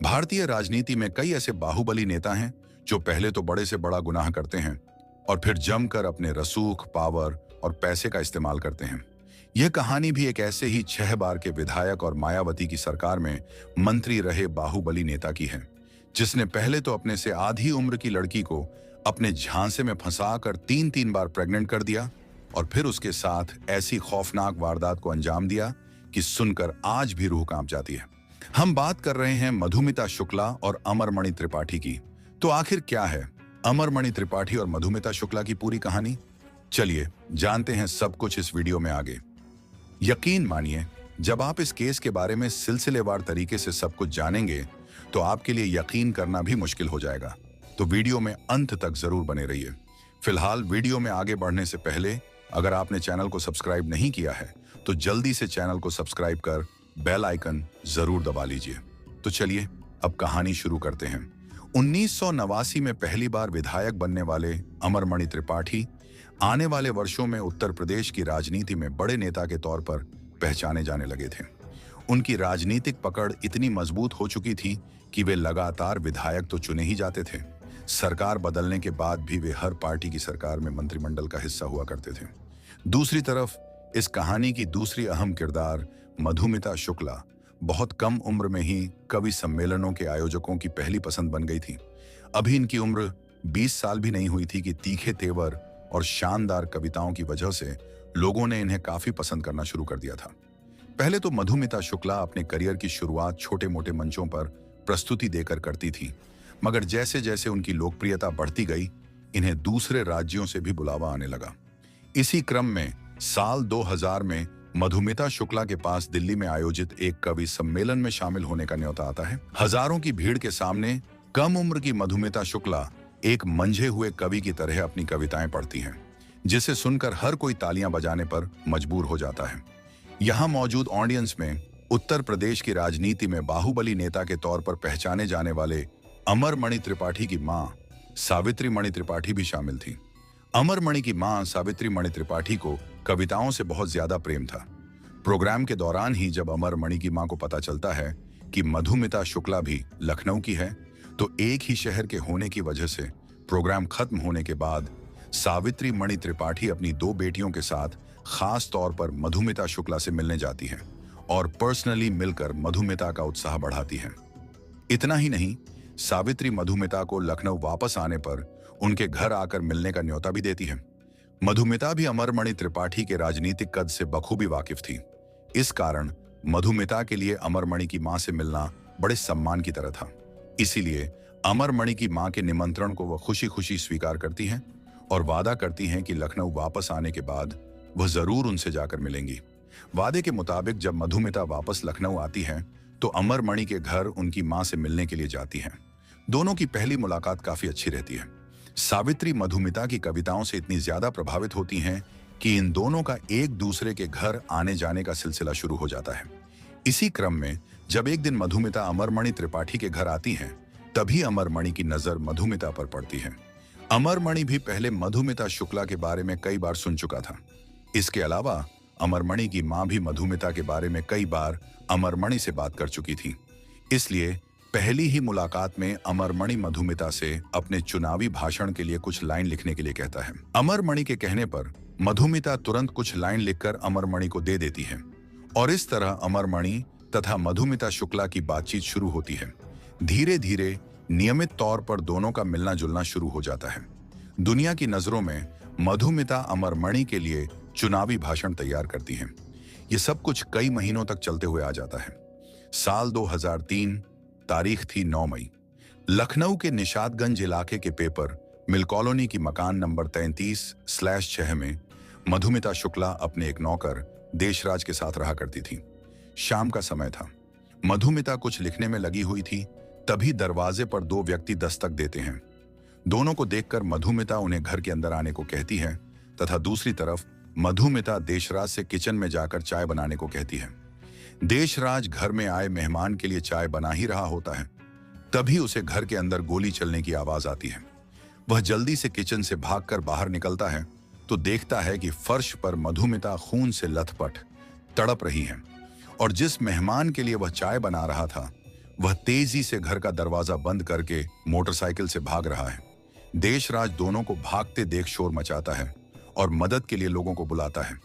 भारतीय राजनीति में कई ऐसे बाहुबली नेता हैं जो पहले तो बड़े से बड़ा गुनाह करते हैं और फिर जमकर अपने रसूख, पावर और पैसे का इस्तेमाल करते हैं। यह कहानी भी एक ऐसे ही 6 बार के विधायक और मायावती की सरकार में मंत्री रहे बाहुबली नेता की है, जिसने पहले तो अपने से आधी उम्र की लड़की को अपने झांसे में फंसाकर 3-3 बार प्रेग्नेंट कर दिया और फिर उसके साथ ऐसी खौफनाक वारदात को अंजाम दिया कि सुनकर आज भी रूह कांप जाती है। हम बात कर रहे हैं मधुमिता शुक्ला और अमरमणि त्रिपाठी की। तो आखिर क्या है अमरमणि त्रिपाठी और मधुमिता शुक्ला की पूरी कहानी? चलिए जानते हैं सब कुछ इस वीडियो में आगे। यकीन मानिए, जब आप इस केस के बारे में सिलसिलेवार तरीके से सब कुछ जानेंगे तो आपके लिए यकीन करना भी मुश्किल हो जाएगा। तो वीडियो में अंत तक जरूर बने रहिए। फिलहाल वीडियो में आगे बढ़ने से पहले अगर आपने चैनल को सब्सक्राइब नहीं किया है तो जल्दी से चैनल को सब्सक्राइब कर बेल आइकन जरूर दबा लीजिए। तो चलिए अब कहानी शुरू करते हैं। 1989 में पहली बार विधायक बनने वाले अमरमणि त्रिपाठी आने वाले वर्षों में उत्तर प्रदेश की राजनीति में बड़े नेता के तौर पर पहचाने जाने लगे थे। उनकी राजनीतिक पकड़ इतनी मजबूत हो चुकी थी कि वे लगातार विधायक तो चुने ही जाते थे, सरकार बदलने के बाद भी वे हर पार्टी की सरकार में मंत्रिमंडल का हिस्सा हुआ करते थे। दूसरी तरफ इस कहानी की दूसरी अहम किरदार मधुमिता शुक्ला बहुत कम उम्र में ही कवि सम्मेलनों के आयोजकों की पहली पसंद बन गई थी। अभी इनकी उम्र 20 साल भी नहीं हुई थी कि तीखे तेवर और शानदार कविताओं की वजह से लोगों ने इन्हें काफी पसंद करना शुरू कर दिया था। पहले तो मधुमिता शुक्ला अपने करियर की शुरुआत छोटे मोटे मंचों पर प्रस्तुति देकर करती थी, मगर जैसे जैसे उनकी लोकप्रियता बढ़ती गई, इन्हें दूसरे राज्यों से भी बुलावा आने लगा। इसी क्रम में साल 2000 में मधुमिता शुक्ला के पास दिल्ली में आयोजित एक कवि सम्मेलन में शामिल होने का न्योता आता है। हजारों की भीड़ के सामने कम उम्र की मधुमिता शुक्ला एक मंझे हुए कवि की तरह अपनी कविताएं पढ़ती हैं, जिसे सुनकर हर कोई तालियां बजाने पर मजबूर हो जाता है। यहां मौजूद ऑडियंस में उत्तर प्रदेश की राजनीति में बाहुबली नेता के तौर पर पहचाने जाने वाले अमरमणि त्रिपाठी की मां सावित्री मणि त्रिपाठी भी शामिल थी। अमरमणि की मां सावित्री मणि त्रिपाठी को कविताओं से बहुत ज्यादा प्रेम था। प्रोग्राम के दौरान ही जब अमरमणि की मां को पता चलता है कि मधुमिता शुक्ला भी लखनऊ की है, तो एक ही शहर के होने की वजह से प्रोग्राम खत्म होने के बाद सावित्री मणि त्रिपाठी अपनी 2 बेटियों के साथ खास तौर पर मधुमिता शुक्ला से मिलने जाती हैं और पर्सनली मिलकर मधुमिता का उत्साह बढ़ाती हैं। इतना ही नहीं, सावित्री मधुमिता को लखनऊ वापस आने पर उनके घर आकर मिलने का न्योता भी देती है। मधुमिता भी अमरमणि त्रिपाठी के राजनीतिक कद से बखूबी वाकिफ थी। इस कारण मधुमिता के लिए अमरमणि की मां से मिलना बड़े सम्मान की तरह था। इसीलिए अमरमणि की मां के निमंत्रण को वह खुशी खुशी स्वीकार करती हैं और वादा करती हैं कि लखनऊ वापस आने के बाद वह जरूर उनसे जाकर मिलेंगी। वादे के मुताबिक जब मधुमिता वापस लखनऊ आती है तो अमरमणि के घर उनकी मां से मिलने के लिए जाती हैं। दोनों की पहली मुलाकात काफी अच्छी रहती है। सावित्री मधुमिता की कविताओं से इतनी ज्यादा प्रभावित होती हैं कि इन दोनों का एक दूसरे के घर आने जाने का सिलसिला शुरू हो जाता है। इसी क्रम में जब एक दिन मधुमिता अमरमणि त्रिपाठी के घर आती हैं, तभी अमरमणि की नजर मधुमिता पर पड़ती है। अमरमणि भी पहले मधुमिता शुक्ला के बारे में कई बार सुन चुका था। इसके अलावा अमरमणि की मां भी मधुमिता के बारे में कई बार अमरमणि से बात कर चुकी थी। इसलिए पहली ही मुलाकात में अमरमणि मधुमिता से अपने चुनावी भाषण के लिए कुछ लाइन लिखने के लिए कहता है। अमरमणि के कहने पर मधुमिता तुरंत कुछ लाइन लिखकर अमरमणि को दे देती है और इस तरह अमरमणि तथा मधुमिता शुक्ला की बातचीत शुरू होती है। धीरे धीरे नियमित तौर पर दोनों का मिलना जुलना शुरू हो जाता है। दुनिया की नजरों में मधुमिता अमरमणि के लिए चुनावी भाषण तैयार करती हैं। ये सब कुछ कई महीनों तक चलते हुए आ जाता है। साल 2003, तारीख थी 9 मई। लखनऊ के निशादगंज इलाके के पेपर मिल कॉलोनी की मकान नंबर 33/6 में मधुमिता शुक्ला अपने एक नौकर देशराज के साथ रहा करती थी। शाम का समय था। मधुमिता कुछ लिखने में लगी हुई थी, तभी दरवाजे पर 2 व्यक्ति दस्तक देते हैं। दोनों को देखकर मधुमिता उन्हें घर के अंदर आने को कहती है तथा दूसरी तरफ मधुमिता देशराज से किचन में जाकर चाय बनाने को कहती है। देशराज घर में आए मेहमान के लिए चाय बना ही रहा होता है, तभी उसे घर के अंदर गोली चलने की आवाज आती है। वह जल्दी से किचन से भागकर बाहर निकलता है तो देखता है कि फर्श पर मधुमिता खून से लथपथ तड़प रही है और जिस मेहमान के लिए वह चाय बना रहा था वह तेजी से घर का दरवाजा बंद करके मोटरसाइकिल से भाग रहा है। देशराज दोनों को भागते देख शोर मचाता है और मदद के लिए लोगों को बुलाता है,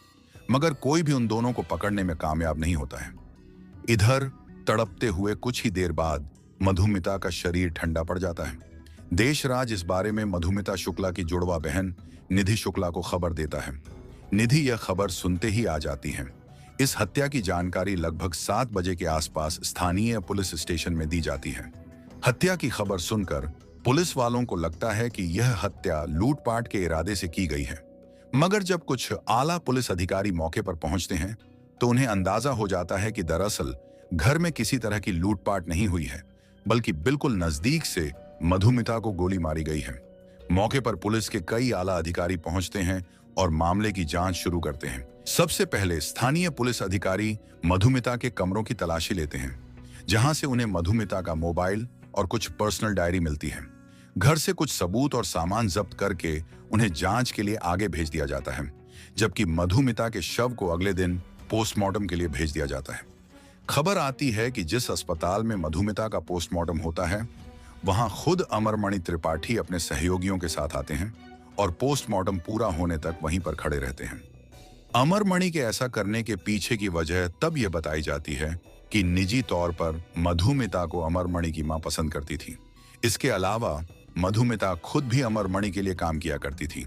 मगर कोई भी उन दोनों को पकड़ने में कामयाब नहीं होता है। इधर तड़पते हुए कुछ ही देर बाद मधुमिता का शरीर ठंडा पड़ जाता है। देशराज इस बारे में मधुमिता शुक्ला की जुड़वा बहन निधि शुक्ला को खबर देता है। निधि यह खबर सुनते ही आ जाती है। इस हत्या की जानकारी लगभग 7 बजे के आसपास स्थानीय पुलिस स्टेशन में दी जाती है। हत्या की खबर सुनकर पुलिस वालों को लगता है कि यह हत्या लूटपाट के इरादे से की गई है, मगर जब कुछ आला पुलिस अधिकारी मौके पर पहुंचते हैं तो उन्हें अंदाजा हो जाता है कि दरअसल घर में किसी तरह की लूटपाट नहीं हुई है, बल्कि बिल्कुल नजदीक से मधुमिता को गोली मारी गई है। मौके पर पुलिस के कई आला अधिकारी पहुंचते हैं और मामले की जांच शुरू करते हैं। सबसे पहले स्थानीय पुलिस अधिकारी मधुमिता के कमरों की तलाशी लेते हैं, जहां से उन्हें मधुमिता का मोबाइल और कुछ पर्सनल डायरी मिलती है। घर से कुछ सबूत और सामान जब्त करके उन्हें जांच के लिए आगे भेज दिया जाता है, जबकि मधुमिता के शव को अगले दिन पोस्टमार्टम के लिए भेज दिया जाता है। खबर आती है कि जिस अस्पताल में मधुमिता का पोस्टमार्टम होता है, वहां खुद अमरमणि त्रिपाठी अपने सहयोगियों के साथ आते हैं और पोस्टमार्टम पूरा होने तक वहीं पर खड़े रहते हैं। अमरमणि के ऐसा करने के पीछे की वजह तब यह बताई जाती है कि निजी तौर पर मधुमिता को अमरमणि की मां पसंद करती थी। इसके अलावा मधुमिता खुद भी अमरमणि के लिए काम किया करती थी,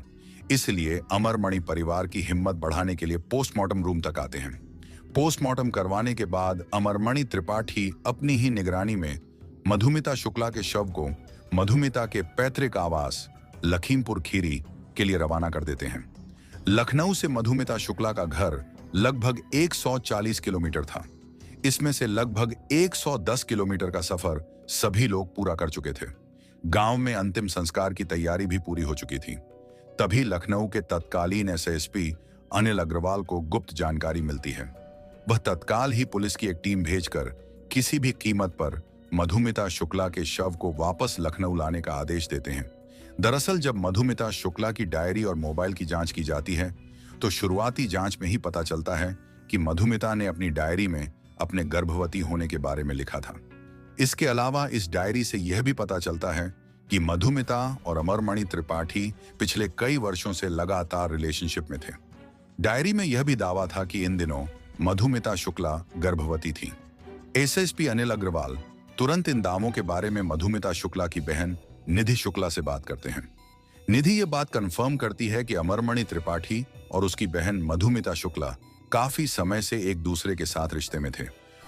इसलिए अमरमणि परिवार की हिम्मत बढ़ाने के लिए पोस्टमार्टम रूम तक आते हैं। पोस्टमार्टम करवाने के बाद अमरमणि त्रिपाठी अपनी ही निगरानी में मधुमिता शुक्ला के शव को मधुमिता के पैतृक आवास लखीमपुर खीरी के लिए रवाना कर देते हैं। लखनऊ से मधुमिता शुक्ला का घर लगभग 140 किलोमीटर था। इसमें से लगभग 110 किलोमीटर का सफर सभी लोग पूरा कर चुके थे। गांव में अंतिम संस्कार की तैयारी भी पूरी हो चुकी थी। तभी लखनऊ के तत्कालीन एसएसपी अनिल अग्रवाल को गुप्त जानकारी मिलती है। वह तत्काल ही पुलिस की एक टीम भेजकर किसी भी कीमत पर मधुमिता शुक्ला के शव को वापस लखनऊ लाने का आदेश देते हैं। दरअसल जब मधुमिता शुक्ला की डायरी और मोबाइल की जांच की जाती है तो शुरुआती जांच में ही पता चलता है कि मधुमिता ने अपनी डायरी में अपने गर्भवती होने के बारे में लिखा था। इसके अलावा इस डायरी से यह भी पता चलता है कि मधुमिता और अमरमणि त्रिपाठी पिछले कई वर्षों से लगातार रिलेशनशिप में थे। डायरी में यह भी दावा था कि इन दिनों मधुमिता शुक्ला गर्भवती थी। एसएसपी अनिल अग्रवाल तुरंत इन दावों के बारे में मधुमिता शुक्ला की बहन निधि शुक्ला से बात करते हैं। निधि ये बात कंफर्म करती है कि अमरमणि त्रिपाठी और उसकी बहन मधुमिता शुक्ला काफी समय से एक दूसरे के साथ रिश्ते में थे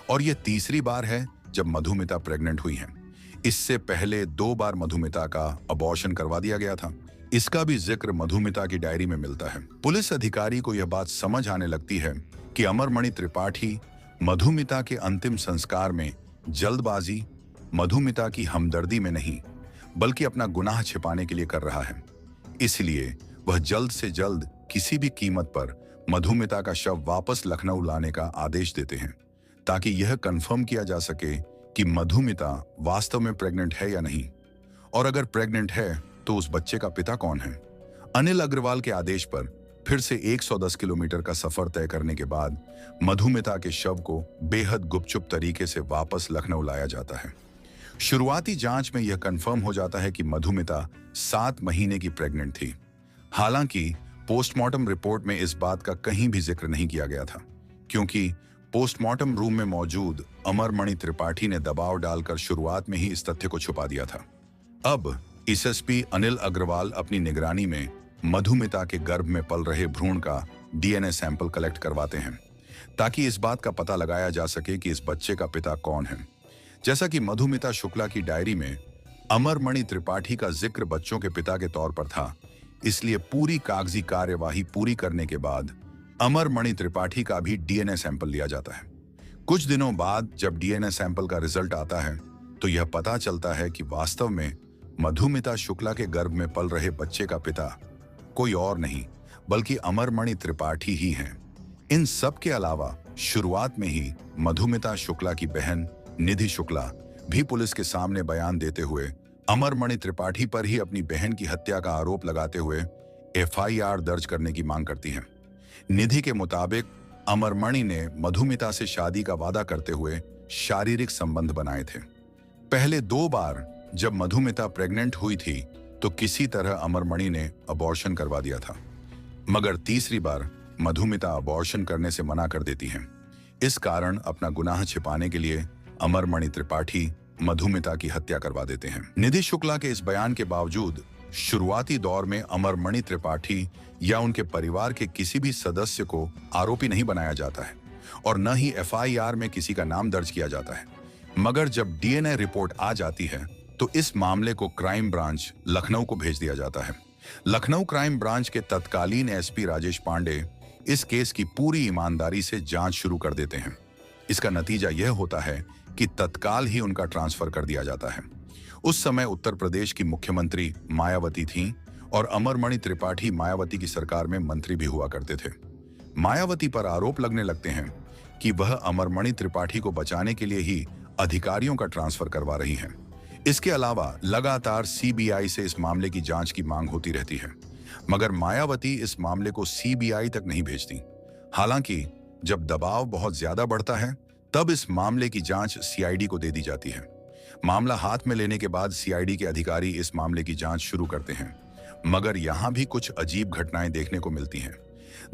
और यह तीसरी बार है जब मधुमिता प्रेग्नेंट हुई हैं। इससे पहले 2 बार मधुमिता का अबॉर्शन करवा दिया गया था। इसका भी जिक्र मधुमिता की डायरी में मिलता है। पुलिस अधिकारी को यह बात समझ आने लगती है कि अमरमणि त्रिपाठी मधुमिता के अंतिम संस्कार में जल्दबाजी, मधुमिता की हमदर्दी में नहीं बल्कि अपना गुनाह छिपाने के लिए कर रहा है। इसलिए वह जल्द से जल्द किसी भी कीमत पर मधुमिता का शव वापस लखनऊ लाने का आदेश देते हैं, ताकि यह कंफर्म किया जा सके कि मधुमिता वास्तव में प्रेग्नेंट है या नहीं, और अगर प्रेग्नेंट है तो उस बच्चे का पिता कौन है। अनिल अग्रवाल के आदेश पर फिर से 110 किलोमीटर का सफर तय करने के बाद मधुमिता के शव को बेहद गुपचुप तरीके से वापस लखनऊ लाया जाता है। शुरुआती जांच में यह कंफर्म हो जाता है कि मधुमिता 7 महीने की प्रेग्नेंट थी। हालांकि पोस्टमार्टम रिपोर्ट में इस बात का कहीं भी जिक्र नहीं किया गया था, क्योंकि पोस्टमार्टम रूम में मौजूद अमरमणि त्रिपाठी ने दबाव डालकर शुरुआत में ही इस तथ्य को छुपा दिया था। अब एसएसपी अनिल अग्रवाल अपनी निगरानी में मधुमिता के गर्भ में पल रहे भ्रूण का डीएनए सैंपल कलेक्ट करवाते हैं, ताकि इस बात का पता लगाया जा सके कि इस बच्चे का पिता कौन है। जैसा कि मधुमिता शुक्ला की डायरी में अमरमणि त्रिपाठी का जिक्र बच्चों के पिता के तौर पर था, इसलिए पूरी कागजी कार्यवाही पूरी करने के बाद अमरमणि त्रिपाठी का भी डीएनए सैंपल लिया जाता है। कुछ दिनों बाद जब डीएनए सैंपल का रिजल्ट आता है तो यह पता चलता है कि वास्तव में मधुमिता शुक्ला के गर्भ में पल रहे बच्चे का पिता कोई और नहीं बल्कि अमरमणि त्रिपाठी ही हैं। इन सब के अलावा शुरुआत में ही मधुमिता शुक्ला की बहन निधि शुक्ला भी पुलिस के सामने बयान देते हुए अमरमणि त्रिपाठी पर ही अपनी बहन की हत्या का आरोप लगाते हुए एफआईआर दर्ज करने की मांग करती हैं। निधि के मुताबिक अमरमणि ने मधुमिता से शादी का वादा करते हुए शारीरिक संबंध बनाए थे। पहले 2 बार जब मधुमिता प्रेग्नेंट हुई थी तो किसी तरह अमरमणि ने अबॉर्शन करवा दिया था, मगर तीसरी बार मधुमिता अबॉर्शन करने से मना कर देती हैं। इस कारण अपना गुनाह छिपाने के लिए अमरमणि त्रिपाठी मधुमिता की हत्या करवा देते हैं। निधि शुक्ला के इस बयान के बावजूद शुरुआती दौर में अमरमणि त्रिपाठी या उनके परिवार के किसी भी सदस्य को आरोपी नहीं बनाया जाता है और न ही एफआईआर में किसी का नाम दर्ज किया जाता है। मगर जब डीएनए रिपोर्ट आ जाती है तो इस मामले को क्राइम ब्रांच लखनऊ को भेज दिया जाता है। लखनऊ क्राइम ब्रांच के तत्कालीन एसपी राजेश पांडे इस केस की पूरी ईमानदारी से जांच शुरू कर देते हैं। इसका नतीजा यह होता है कि तत्काल ही उनका ट्रांसफर कर दिया जाता है। उस समय उत्तर प्रदेश की मुख्यमंत्री मायावती थीं और अमरमणि त्रिपाठी मायावती की सरकार में मंत्री भी हुआ करते थे। मायावती पर आरोप लगने लगते हैं कि वह अमरमणि त्रिपाठी को बचाने के लिए ही अधिकारियों का ट्रांसफर करवा रही हैं। इसके अलावा लगातार सीबीआई से इस मामले की जांच की मांग होती रहती है, मगर मायावती इस मामले को सीबीआई तक नहीं भेजती। हालांकि जब दबाव बहुत ज्यादा बढ़ता है तब इस मामले की जांच सीआईडी को दे दी जाती है। मामला हाथ में लेने के बाद सीआईडी के अधिकारी इस मामले की जांच शुरू करते हैं, मगर यहां भी कुछ अजीब घटनाएं देखने को मिलती हैं।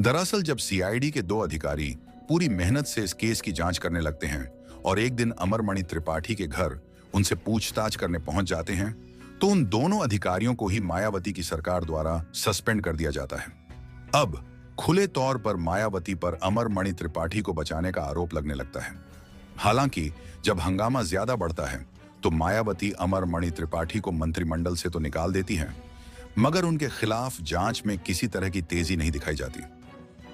दरअसल जब सीआईडी के 2 अधिकारी पूरी मेहनत से इस केस की जांच करने लगते हैं और एक दिन अमरमणि त्रिपाठी के घर उनसे पूछताछ करने पहुंच जाते हैं तो उन दोनों अधिकारियों को ही मायावती की सरकार द्वारा सस्पेंड कर दिया जाता है। अब खुले तौर पर मायावती पर अमरमणि त्रिपाठी को बचाने का आरोप लगने लगता है। हालांकि जब हंगामा ज्यादा बढ़ता है तो मायावती अमरमणि त्रिपाठी को मंत्रिमंडल से तो निकाल देती हैं, मगर उनके खिलाफ जांच में किसी तरह की तेजी नहीं दिखाई जाती।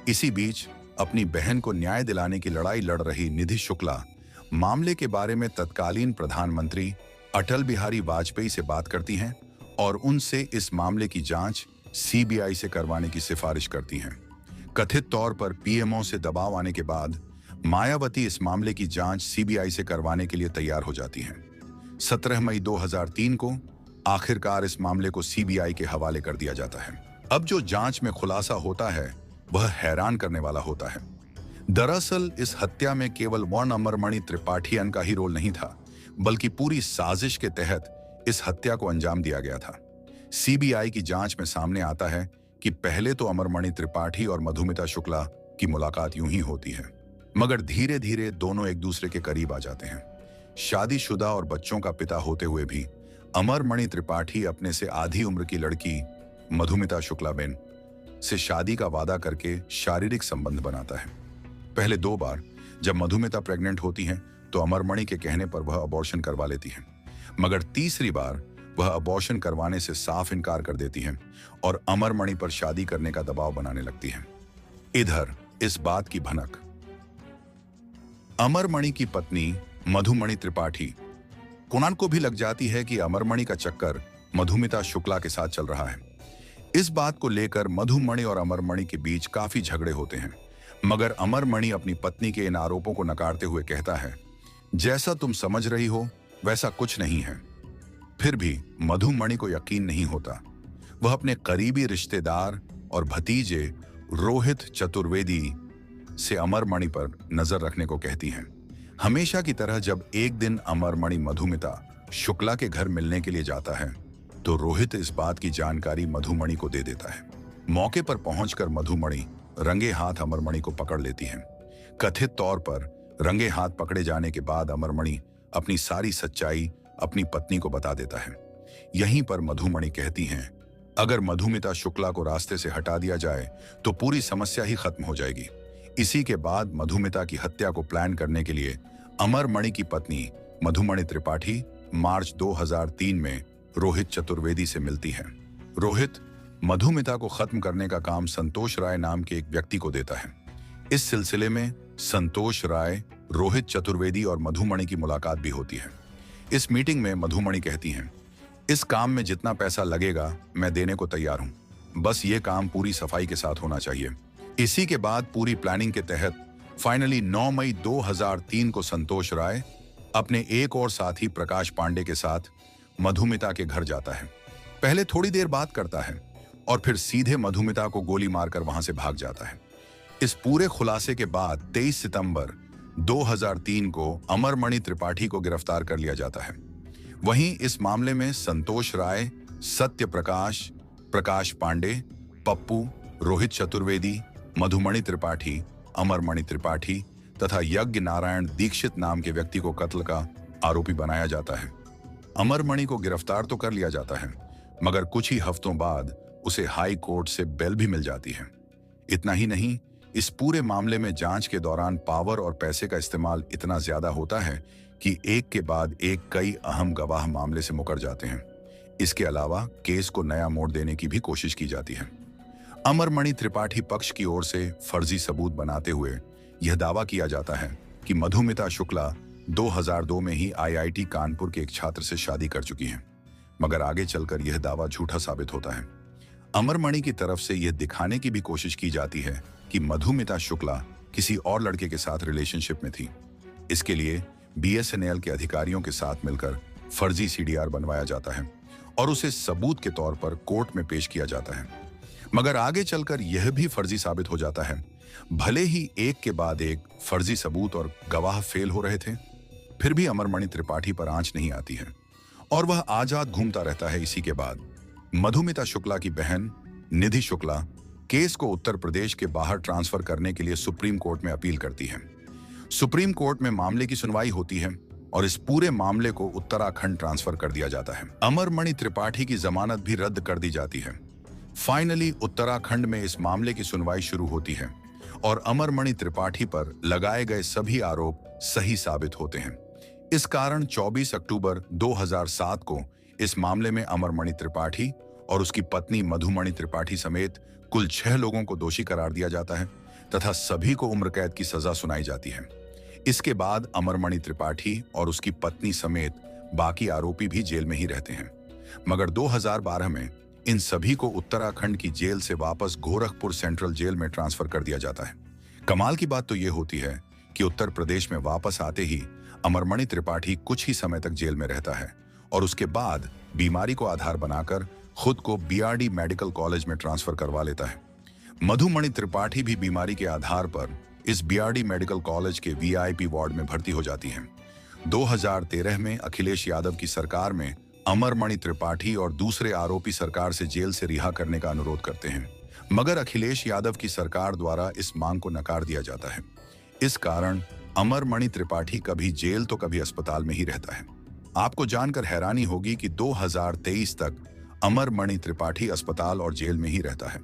इसी बीच अपनी बहन को न्याय दिलाने की लड़ाई लड़ रही निधि शुक्ला मामले के बारे में तत्कालीन प्रधानमंत्री अटल बिहारी वाजपेयी से बात करती हैं और उनसे इस मामले की जांच सीबीआई से करवाने की सिफारिश करती हैं। कथित तौर पर पीएमओ से दबाव आने के बाद मायावती इस मामले की जांच सीबीआई से करवाने के लिए तैयार हो जाती हैं। 17 मई 2003 को आखिरकार इस मामले को सीबीआई के हवाले कर दिया जाता है। अब जो जांच में खुलासा होता है वह हैरान करने वाला होता है। दरअसल इस हत्या में केवल वन अमरमणि त्रिपाठियन का ही रोल नहीं था, बल्कि पूरी साजिश के तहत इस हत्या को अंजाम दिया गया था। सीबीआई की जांच में सामने आता है कि पहले तो अमरमणि त्रिपाठी और मधुमिता शुक्ला की मुलाकात यूं ही होती है, मगर धीरे धीरे दोनों एक दूसरे के करीब आ जाते हैं। शादीशुदा और बच्चों का पिता होते हुए भी अमरमणि त्रिपाठी अपने से आधी उम्र की लड़की मधुमिता शुक्लाबेन से शादी का वादा करके शारीरिक संबंध बनाता है। पहले 2 बार जब मधुमिता प्रेग्नेंट होती हैं तो अमरमणि के कहने पर वह अबॉर्शन करवा लेती हैं, मगर तीसरी बार वह अबॉर्शन करवाने से साफ इनकार कर देती हैं और अमरमणि पर शादी करने का दबाव बनाने लगती हैं। इधर इस बात की भनक अमरमणि की पत्नी मधुमणि त्रिपाठी कुणाल को भी लग जाती है कि अमरमणि का चक्कर मधुमिता शुक्ला के साथ चल रहा है। इस बात को लेकर मधुमणि और अमरमणि के बीच काफी झगड़े होते हैं, मगर अमरमणि अपनी पत्नी के इन आरोपों को नकारते हुए कहता है, जैसा तुम समझ रही हो वैसा कुछ नहीं है। फिर भी मधुमणि को यकीन नहीं होता। वह अपने करीबी रिश्तेदार और भतीजे रोहित चतुर्वेदी से अमरमणि पर नजर रखने को कहती हैं। हमेशा की तरह जब एक दिन अमरमणि मधुमिता शुक्ला के घर मिलने के लिए जाता है तो रोहित इस बात की जानकारी मधुमणि को दे देता है। मौके पर पहुंचकर मधुमणि रंगे हाथ अमरमणि को पकड़ लेती हैं। कथित तौर पर रंगे हाथ पकड़े जाने के बाद अमरमणि अपनी सारी सच्चाई अपनी पत्नी को बता देता है। यहीं पर मधुमणि कहती हैं, अगर मधुमिता शुक्ला को रास्ते से हटा दिया जाए तो पूरी समस्या ही खत्म हो जाएगी। इसी के बाद मधुमिता की हत्या को प्लान करने के लिए अमरमणि की पत्नी मधुमणि त्रिपाठी मार्च 2003 में रोहित चतुर्वेदी से मिलती है। रोहित मधुमिता को खत्म करने का काम संतोष राय नाम के एक व्यक्ति को देता है। इस सिलसिले में संतोष राय, रोहित चतुर्वेदी और मधुमणि की मुलाकात भी होती है। इस मीटिंग में मधुमणि कहती हैं, इस काम में जितना पैसा लगेगा मैं देने को तैयार हूं, बस ये काम पूरी सफाई के साथ होना चाहिए। इसी के बाद पूरी प्लानिंग के तहत फाइनली 9 मई 2003 को संतोष राय अपने एक और साथी प्रकाश पांडे के साथ मधुमिता के घर जाता है। पहले थोड़ी देर बात करता है और फिर सीधे मधुमिता को गोली मारकर वहां से भाग जाता है। इस पूरे खुलासे के बाद 23 सितंबर 2003 को अमरमणि त्रिपाठी को गिरफ्तार कर लिया जाता है। वहीं इस मामले में संतोष राय, सत्य प्रकाश, प्रकाश पांडे, पप्पू, रोहित चतुर्वेदी, मधुमणि त्रिपाठी, अमरमणि त्रिपाठी तथा यज्ञ नारायण दीक्षित नाम के व्यक्ति को कत्ल का आरोपी बनाया जाता है। अमरमणि को गिरफ्तार तो कर लिया जाता है, मगर कुछ ही हफ्तों बाद उसे हाई कोर्ट से बेल भी मिल जाती है। इतना ही नहीं, इस पूरे मामले में जांच के दौरान पावर और पैसे का इस्तेमाल इतना ज्यादा होता है कि एक के बाद एक कई अहम गवाह मामले से मुकर जाते हैं। इसके अलावा केस को नया मोड़ देने की भी कोशिश की जाती है। अमरमणि त्रिपाठी पक्ष की ओर से फर्जी सबूत बनाते हुए यह दावा किया जाता है कि मधुमिता शुक्ला 2002 में ही आईआईटी कानपुर के एक छात्र से शादी कर चुकी हैं, मगर आगे चलकर यह दावा झूठा साबित होता है। अमरमणि की तरफ से यह दिखाने की भी कोशिश की जाती है कि मधुमिता शुक्ला किसी और लड़के के साथ रिलेशनशिप में थी। इसके लिए बीएसएनएल के अधिकारियों के साथ मिलकर फर्जी सीडीआर बनवाया जाता है और उसे सबूत के तौर पर कोर्ट में पेश किया जाता है, मगर आगे चलकर यह भी फर्जी साबित हो जाता है। भले ही एक के बाद एक फर्जी सबूत और गवाह फेल हो रहे थे, फिर भी अमरमणि त्रिपाठी पर आंच नहीं आती है और वह आजाद घूमता रहता है। इसी के बाद मधुमिता शुक्ला की बहन निधि शुक्ला केस को उत्तर प्रदेश के बाहर ट्रांसफर करने के लिए सुप्रीम कोर्ट में अपील करती है। सुप्रीम कोर्ट में मामले की सुनवाई होती है और इस पूरे मामले को उत्तराखंड ट्रांसफर कर दिया जाता है। अमरमणि त्रिपाठी की जमानत भी रद्द कर दी जाती है। फाइनली उत्तराखंड में इस मामले की सुनवाई शुरू होती है और अमरमणि त्रिपाठी पर लगाए गए सभी आरोप सही साबित होते हैं। इस कारण 24 अक्टूबर 2007 को इस मामले में अमरमणि त्रिपाठी और उसकी पत्नी मधुमणि त्रिपाठी समेत कुल 6 लोगों को दोषी करार दिया जाता है तथा सभी को उम्र कैद की सजा सुनाई जाती है। इसके बाद अमरमणि त्रिपाठी और उसकी पत्नी समेत बाकी आरोपी भी जेल में ही रहते हैं, मगर 2012 में इन सभी को उत्तराखंड की जेल से वापस गोरखपुर सेंट्रल जेल में ट्रांसफर कर दिया जाता है। कमाल की बात तो यह होती है कि उत्तर प्रदेश में वापस आते ही अमरमणि त्रिपाठी कुछ ही समय तक जेल में रहता है और उसके बाद बीमारी को आधार बनाकर खुद को बीआरडी मेडिकल कॉलेज में ट्रांसफर करवा लेता है। मधुमणि त्रिपाठी भी बीमारी के आधार पर इस बीआरडी मेडिकल कॉलेज के वीआईपी वार्ड में भर्ती हो जाती हैं। 2013 में अखिलेश यादव की सरकार में अमरमणि त्रिपाठी और दूसरे आरोपी सरकार से जेल से रिहा करने का अनुरोध करते हैं, मगर अखिलेश यादव की सरकार द्वारा इस मांग को नकार दिया जाता है। इस कारण अमरमणि त्रिपाठी कभी जेल तो कभी अस्पताल में ही रहता है। आपको जानकर हैरानी होगी कि 2023 तक अमरमणि त्रिपाठी अस्पताल और जेल में ही रहता है,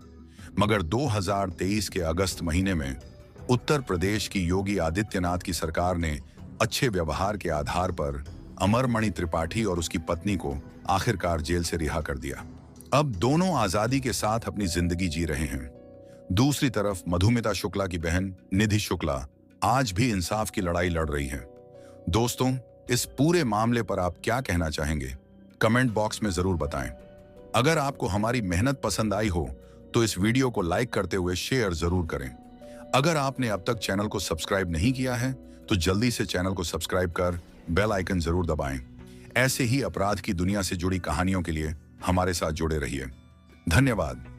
मगर 2023 के अगस्त महीने में उत्तर प्रदेश की योगी आदित्यनाथ की सरकार ने अच्छे व्यवहार के आधार पर अमरमणि त्रिपाठी और उसकी पत्नी को आखिरकार जेल से रिहा कर दिया। अब दोनों आजादी के साथ अपनी जिंदगी जी रहे हैं। दूसरी तरफ मधुमिता शुक्ला की बहन निधि शुक्ला आज भी इंसाफ की लड़ाई लड़ रही है। दोस्तों, इस पूरे मामले पर आप क्या कहना चाहेंगे? कमेंट बॉक्स में जरूर बताएं। अगर आपको हमारी मेहनत पसंद आई हो तो इस वीडियो को लाइक करते हुए शेयर जरूर करें। अगर आपने अब तक चैनल को सब्सक्राइब नहीं किया है तो जल्दी से चैनल को सब्सक्राइब कर बेल आइकन जरूर दबाएं। ऐसे ही अपराध की दुनिया से जुड़ी कहानियों के लिए हमारे साथ जुड़े रहिए। धन्यवाद।